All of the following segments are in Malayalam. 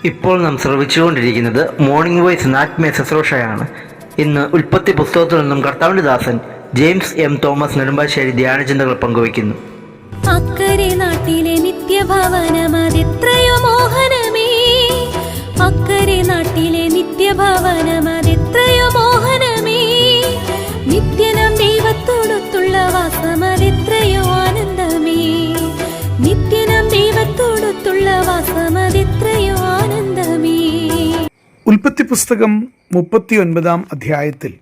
ഇപ്പോൾ നാം ശ്രവിച്ചുകൊണ്ടിരിക്കുന്നത് മോർണിംഗ് വോയ്സ് ആത്മീയ ശുശ്രൂഷയാണ്. ഇന്ന് ഉൽപ്പത്തി പുസ്തകത്തിൽ നിന്നും കർത്താവിന്റെ ദാസൻ ജെയിംസ് എം തോമസ് നെടുമ്പാശ്ശേരി ധ്യാനചിന്തകൾ പങ്കുവയ്ക്കുന്നു. അക്കരെ നാട്ടിലെ നിത്യഭവനമതെത്രയോ മോഹനമേ, അക്കരെ നാട്ടിലെ നിത്യഭവനമതെത്രയോ മോഹനമേ, നിത്യനം ദൈവത്തോടൊത്തുള്ള വാസമതെത്രയോ ആനന്ദമേ, നിത്യനം ദൈവത്തോടൊത്തുള്ള വാസമതെത്രയോ ആനന്ദമേ. ഉൽപ്പത്തി പുസ്തകം 39 അധ്യായത്തിൽ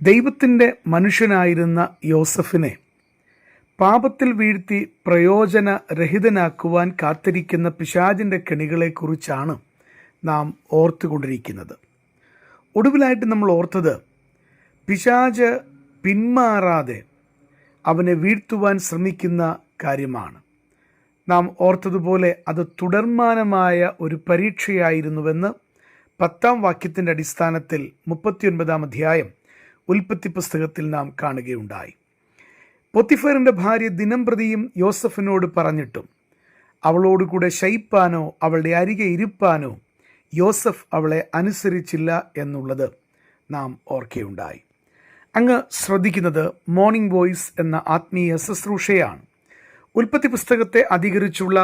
ദൈവത്തിൻ്റെ മനുഷ്യനായിരുന്ന യോസഫിനെ പാപത്തിൽ വീഴ്ത്തി പ്രയോജനരഹിതനാക്കുവാൻ കാത്തിരിക്കുന്ന പിശാചിൻ്റെ കെണികളെക്കുറിച്ചാണ് നാം ഓർത്തുകൊണ്ടിരിക്കുന്നത്. ഒടുവിലായിട്ട് നമ്മൾ ഓർത്തത് പിശാച് പിന്മാറാതെ അവനെ വീഴ്ത്തുവാൻ ശ്രമിക്കുന്ന കാര്യമാണ്. നാം ഓർത്തതുപോലെ അത് തുടർമാനമായ ഒരു പരീക്ഷയായിരുന്നുവെന്ന് 10 വാക്യത്തിൻ്റെ അടിസ്ഥാനത്തിൽ 39 അധ്യായം ഉൽപ്പത്തി പുസ്തകത്തിൽ നാം കാണുകയുണ്ടായി. പൊത്തിഫറിൻ്റെ ഭാര്യ ദിനംപ്രതിയും യോസഫിനോട് പറഞ്ഞിട്ടും അവളോടുകൂടെ ശയിപ്പാനോ അവളുടെ അരികെ ഇരുപ്പാനോ യോസഫ് അവളെ അനുസരിച്ചില്ല എന്നുള്ളത് നാം ഓർക്കുകയുണ്ടായി. അങ്ങ് ശ്രദ്ധിക്കുന്നത് മോർണിംഗ് വോയ്സ് എന്ന ആത്മീയ ശുശ്രൂഷയാണ്. ഉൽപ്പത്തി പുസ്തകത്തെ അധികരിച്ചുള്ള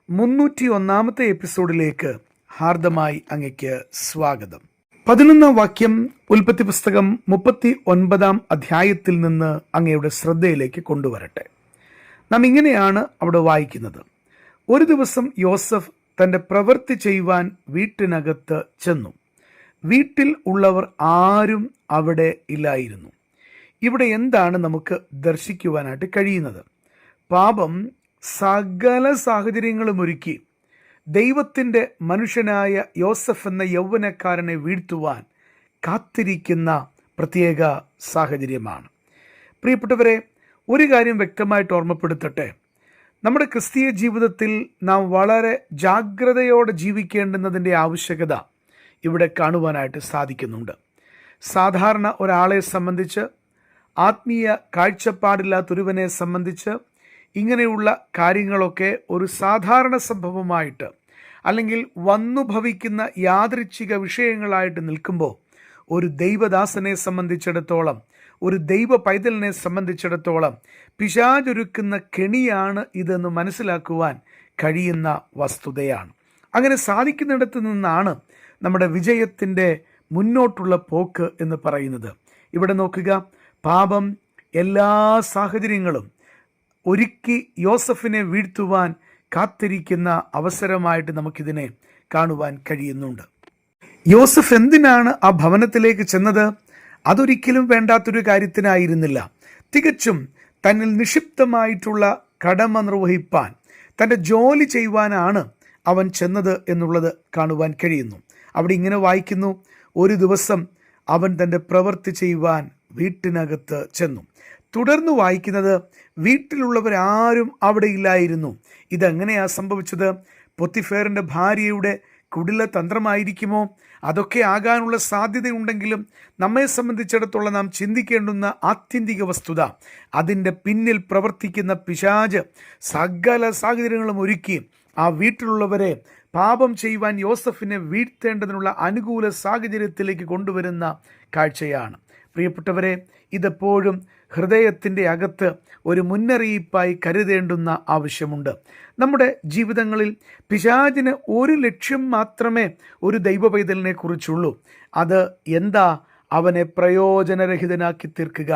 301 എപ്പിസോഡിലേക്ക് ഹാർദമായി അങ്ങയ്ക്ക് സ്വാഗതം. 11 വാക്യം ഉൽപ്പത്തി പുസ്തകം 39 അധ്യായത്തിൽ നിന്ന് അങ്ങയുടെ ശ്രദ്ധയിലേക്ക് കൊണ്ടുവരട്ടെ. നാം ഇങ്ങനെയാണ് അവിടെ വായിക്കുന്നത്. ഒരു ദിവസം യോസഫ് തൻ്റെ പ്രവൃത്തി ചെയ്യുവാൻ വീട്ടിനകത്ത് ചെന്നു. വീട്ടിൽ ഉള്ളവർ ആരും അവിടെ ഇല്ലായിരുന്നു. ഇവിടെ എന്താണ് നമുക്ക് ദർശിക്കുവാനായിട്ട് കഴിയുന്നത്? പാപം സകല സാഹചര്യങ്ങളും ഒരുക്കി ദൈവത്തിൻ്റെ മനുഷ്യനായ യോസഫ് എന്ന യൗവനക്കാരനെ വീഴ്ത്തുവാൻ കാത്തിരിക്കുന്ന പ്രത്യേക സാഹചര്യമാണ്. പ്രിയപ്പെട്ടവരെ, ഒരു കാര്യം വ്യക്തമായിട്ട് ഓർമ്മപ്പെടുത്തട്ടെ. നമ്മുടെ ക്രിസ്തീയ ജീവിതത്തിൽ നാം വളരെ ജാഗ്രതയോടെ ജീവിക്കേണ്ടുന്നതിൻ്റെ ആവശ്യകത ഇവിടെ കാണുവാനായിട്ട് സാധിക്കുന്നുണ്ട്. സാധാരണ ഒരാളെ സംബന്ധിച്ച്, ആത്മീയ കാഴ്ചപ്പാടില്ലാത്തൊരുവനെ സംബന്ധിച്ച് ഇങ്ങനെയുള്ള കാര്യങ്ങളൊക്കെ ഒരു സാധാരണ സംഭവമായിട്ട് അല്ലെങ്കിൽ വന്നു ഭവിക്കുന്ന യാദൃച്ഛിക വിഷയങ്ങളായിട്ട് നിൽക്കുമ്പോൾ, ഒരു ദൈവദാസനെ സംബന്ധിച്ചിടത്തോളം, ഒരു ദൈവ പൈതലിനെ സംബന്ധിച്ചിടത്തോളം പിശാചൊരുക്കുന്ന കെണിയാണ് ഇതെന്ന് മനസ്സിലാക്കുവാൻ കഴിയുന്ന വസ്തുതയാണ്. അങ്ങനെ സാധിക്കുന്നിടത്ത് നിന്നാണ് നമ്മുടെ വിജയത്തിൻ്റെ മുന്നോട്ടുള്ള പോക്ക് എന്ന് പറയുന്നത്. ഇവിടെ നോക്കുക, പാപം എല്ലാ സാഹചര്യങ്ങളും ഒരുക്കി യോസഫിനെ വീഴ്ത്തുവാൻ കാത്തിരിക്കുന്ന അവസരമായിട്ട് നമുക്കിതിനെ കാണുവാൻ കഴിയുന്നുണ്ട്. യോസഫ് എന്തിനാണ് ആ ഭവനത്തിലേക്ക് ചെന്നത്? അതൊരിക്കലും വേണ്ടാത്തൊരു കാര്യത്തിനായിരുന്നില്ല. തികച്ചും തന്നിൽ നിക്ഷിപ്തമായിട്ടുള്ള കടമ നിർവഹിപ്പാൻ, തൻ്റെ ജോലി ചെയ്യുവാനാണ് അവൻ ചെന്നത് എന്നുള്ളത് കാണുവാൻ കഴിയുന്നു. അവിടെ ഇങ്ങനെ വായിക്കുന്നു, ഒരു ദിവസം അവൻ തൻ്റെ പ്രവൃത്തി ചെയ്യുവാൻ വീട്ടിനകത്ത് ചെന്നു. തുടർന്ന് വായിക്കുന്നത്, വീട്ടിലുള്ളവരാരും അവിടെ ഇല്ലായിരുന്നു. ഇതെങ്ങനെയാ സംഭവിച്ചത്? പൊത്തിഫേറിൻ്റെ ഭാര്യയുടെ കുടില തന്ത്രമായിരിക്കുമോ? അതൊക്കെ ആകാനുള്ള സാധ്യതയുണ്ടെങ്കിലും നമ്മെ സംബന്ധിച്ചിടത്തോളം നാം ചിന്തിക്കേണ്ടുന്ന ആത്യന്തിക വസ്തുത, അതിൻ്റെ പിന്നിൽ പ്രവർത്തിക്കുന്ന പിശാച് സകല സാഹചര്യങ്ങളും ഒരുക്കി ആ വീട്ടിലുള്ളവരെ പാപം ചെയ്യുവാൻ യോസഫിനെ വീഴ്ത്തേണ്ടതിനുള്ള അനുകൂല സാഹചര്യത്തിലേക്ക് കൊണ്ടുവരുന്ന കാഴ്ചയാണ്. പ്രിയപ്പെട്ടവരെ, ഇതെപ്പോഴും ഹൃദയത്തിൻ്റെ അകത്ത് ഒരു മുന്നറിയിപ്പായി കരുതേണ്ടുന്ന ആവശ്യമുണ്ട്. നമ്മുടെ ജീവിതങ്ങളിൽ പിശാചിന് ഒരു ലക്ഷ്യം മാത്രമേ ഒരു ദൈവ പൈതലിനെ കുറിച്ചുള്ളൂ. അത് എന്താ? അവനെ പ്രയോജനരഹിതനാക്കി തീർക്കുക.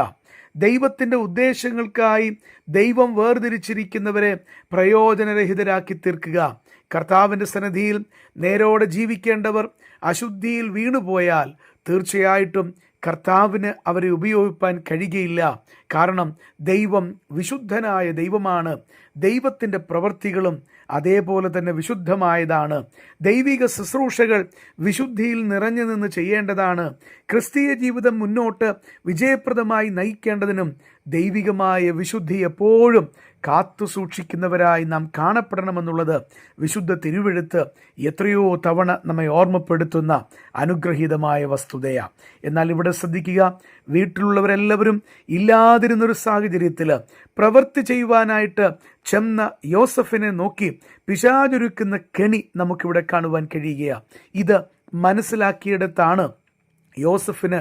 ദൈവത്തിൻ്റെ ഉദ്ദേശങ്ങൾക്കായി ദൈവം വേർതിരിച്ചിരിക്കുന്നവരെ പ്രയോജനരഹിതരാക്കി തീർക്കുക. കർത്താവിൻ്റെ സന്നിധിയിൽ നേരോടെ ജീവിക്കേണ്ടവർ അശുദ്ധിയിൽ വീണുപോയാൽ തീർച്ചയായിട്ടും കർത്താവിന് അവരെ ഉപയോഗിപ്പാൻ കഴിയുകയില്ല. കാരണം ദൈവം വിശുദ്ധനായ ദൈവമാണ്. ദൈവത്തിൻ്റെ പ്രവൃത്തികളും അതേപോലെ തന്നെ വിശുദ്ധമായതാണ്. ദൈവിക ശുശ്രൂഷകൾ വിശുദ്ധിയിൽ നിറഞ്ഞു നിന്ന് ചെയ്യേണ്ടതാണ്. ക്രിസ്തീയ ജീവിതം മുന്നോട്ട് വിജയപ്രദമായി നയിക്കേണ്ടതിനും ദൈവികമായ വിശുദ്ധി എപ്പോഴും കാത്തു സൂക്ഷിക്കുന്നവരായി നാം കാണപ്പെടണമെന്നുള്ളത് വിശുദ്ധ തിരുവെഴുത്ത് എത്രയോ തവണ നമ്മെ ഓർമ്മപ്പെടുത്തുന്ന അനുഗ്രഹീതമായ വസ്തുതയാണ്. എന്നാൽ ഇവിടെ ശ്രദ്ധിക്കുക, വീട്ടിലുള്ളവരെല്ലാവരും ഇല്ലാതിരുന്നൊരു സാഹചര്യത്തിൽ പ്രവൃത്തി ചെയ്യുവാനായിട്ട് ചെന്ന യോസഫിനെ നോക്കി പിശാചൊരുക്കുന്ന കെണി നമുക്കിവിടെ കാണുവാൻ കഴിയുകയാണ്. ഇത് മനസ്സിലാക്കിയിടത്താണ് യോസഫിന്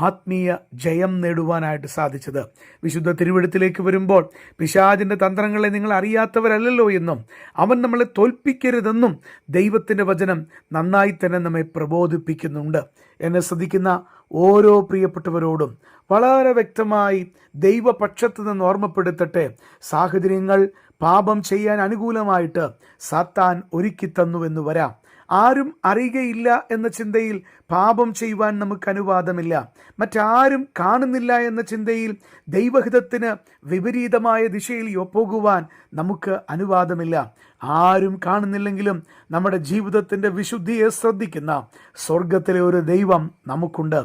ആത്മീയ ജയം നേടുവാനായിട്ട് സാധിച്ചത്. വിശുദ്ധ തിരുവെഴുത്തിലേക്ക് വരുമ്പോൾ പിശാചിൻ്റെ തന്ത്രങ്ങളെ നിങ്ങൾ അറിയാത്തവരല്ലല്ലോ എന്നും അവൻ നമ്മളെ തോൽപ്പിക്കരുതെന്നും ദൈവത്തിൻ്റെ വചനം നന്നായി തന്നെ നമ്മെ പ്രബോധിപ്പിക്കുന്നുണ്ട്. എന്നെ ശ്രദ്ധിക്കുന്ന ഓരോ പ്രിയപ്പെട്ടവരോടും വളരെ വ്യക്തമായി ദൈവപക്ഷത്ത് നിന്ന് ഓർമ്മപ്പെടുത്തട്ടെ, സാഹചര്യങ്ങൾ പാപം ചെയ്യാൻ അനുകൂലമായിട്ട് സാത്താൻ ഒരുക്കി തന്നുവെന്ന് വരാം. ആരും അറിയുകയില്ല എന്ന ചിന്തയിൽ പാപം ചെയ്യുവാൻ നമുക്ക് അനുവാദമില്ല. മറ്റാരും കാണുന്നില്ല എന്ന ചിന്തയിൽ ദൈവഹിതത്തിന് വിപരീതമായ ദിശയിൽ പോകുവാൻ നമുക്ക് അനുവാദമില്ല. ആരും കാണുന്നില്ലെങ്കിലും നമ്മുടെ ജീവിതത്തിൻ്റെ വിശുദ്ധിയെ ശ്രദ്ധിക്കുന്ന സ്വർഗത്തിലെ ഒരു ദൈവം നമുക്കുണ്ട്.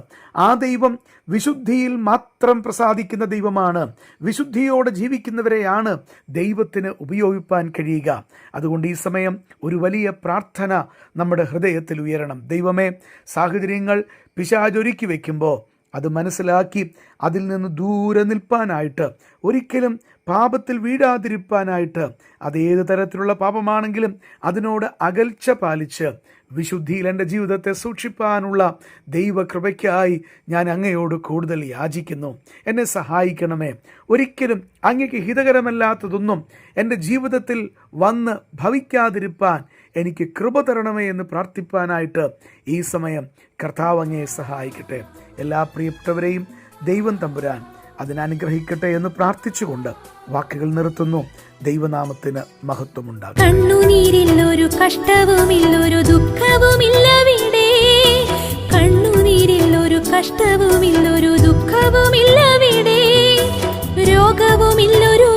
ആ ദൈവം വിശുദ്ധിയിൽ മാത്രം പ്രസാദിക്കുന്ന ദൈവമാണ്. വിശുദ്ധിയോടെ ജീവിക്കുന്നവരെയാണ് ദൈവത്തിന് ഉപയോഗിപ്പാൻ കഴിയുക. അതുകൊണ്ട് ഈ സമയം ഒരു വലിയ പ്രാർത്ഥന നമ്മുടെ ഹൃദയത്തിൽ ഉയരണം. ദൈവമേ, സാഹചര്യങ്ങൾ പിശാചൊരുക്കി വയ്ക്കുമ്പോൾ അത് മനസ്സിലാക്കി അതിൽ നിന്ന് ദൂരെ നിൽപ്പാനായിട്ട്, ഒരിക്കലും പാപത്തിൽ വീഴാതിരിപ്പാനായിട്ട്, അത് ഏത് തരത്തിലുള്ള പാപമാണെങ്കിലും അതിനോട് അകൽച്ച പാലിച്ച് വിശുദ്ധിയിൽ എൻ്റെ ജീവിതത്തെ സൂക്ഷിപ്പാനുള്ള ദൈവകൃപയ്ക്കായി ഞാൻ അങ്ങയോട് കൂടുതൽ യാചിക്കുന്നു. എന്നെ സഹായിക്കണമേ. ഒരിക്കലും അങ്ങയ്ക്ക് ഹിതകരമല്ലാത്തതൊന്നും എൻ്റെ ജീവിതത്തിൽ വന്ന് ഭവിക്കാതിരിപ്പാൻ എനിക്ക് കൃപ തരണമേ എന്ന് പ്രാർത്ഥിപ്പാനായിട്ട് ഈ സമയം കർത്താവ് അങ്ങയെ സഹായിക്കട്ടെ. എല്ലാ പ്രിയപ്പെട്ടവരെയും ദൈവം തമ്പുരാൻ അതിനനുഗ്രഹിക്കട്ടെ എന്ന് പ്രാർത്ഥിച്ചുകൊണ്ട് വാക്കുകൾ നിർത്തുന്നു. ദൈവനാമത്തിന് മഹത്വമുണ്ടാകും. കണ്ണുനീരില്ലൊരു കഷ്ടവുമില്ലൊരു ദുഃഖവുമില്ലവിടെ, കണ്ണുനീരില്ലൊരു കഷ്ടവുമില്ലൊരു ദുഃഖവുമില്ലവിടെ, രോഗവുമില്ലൊരു